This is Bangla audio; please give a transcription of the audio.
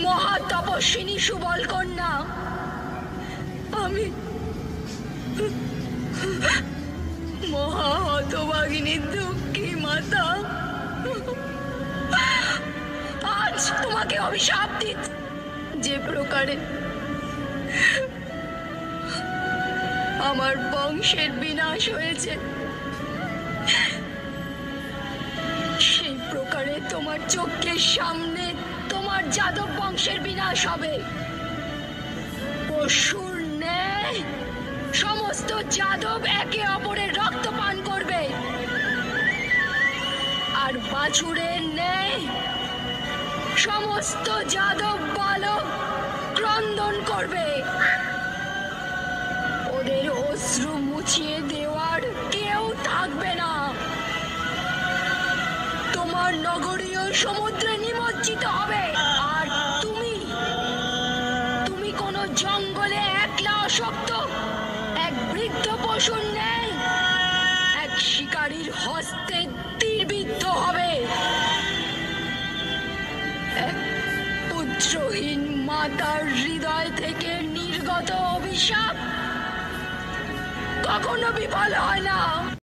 মহা তপস্বিনী সুবল কন্যা, আমি মহা হতভাগিনী দুঃখী মাতা, আজ তোমাকে অভিশাপ দিচ্ছি। যে প্রকারে আমার বংশের বিনাশ হয়েছে, সেই প্রকারে তোমার চোখের সামনে তোমার যাদব বংশের বিনাশ হবে। পশুর ন্যায় সমস্ত যাদব একে অপরের রক্ত পান করবে, আর বাছুরের ন্যায় সমস্ত যাদব বালক ক্রন্দন করবে। ওদের অশ্রু মুছিয়ে দেওয়ার কেউ থাকবে না। তোমার নগরীয় সমুদ্রে নিমজ্জিত হবে, আর তুমি কোন জঙ্গলে একলা অশক্ত এক বৃদ্ধ পশুর ন্যায় এক শিকারীর হস্তে তীরবিদ্ধ হবে। এক পুত্রহীন মাতার হৃদয় থেকে নির্গত অভিশাপ কখনো বিফল হয় না।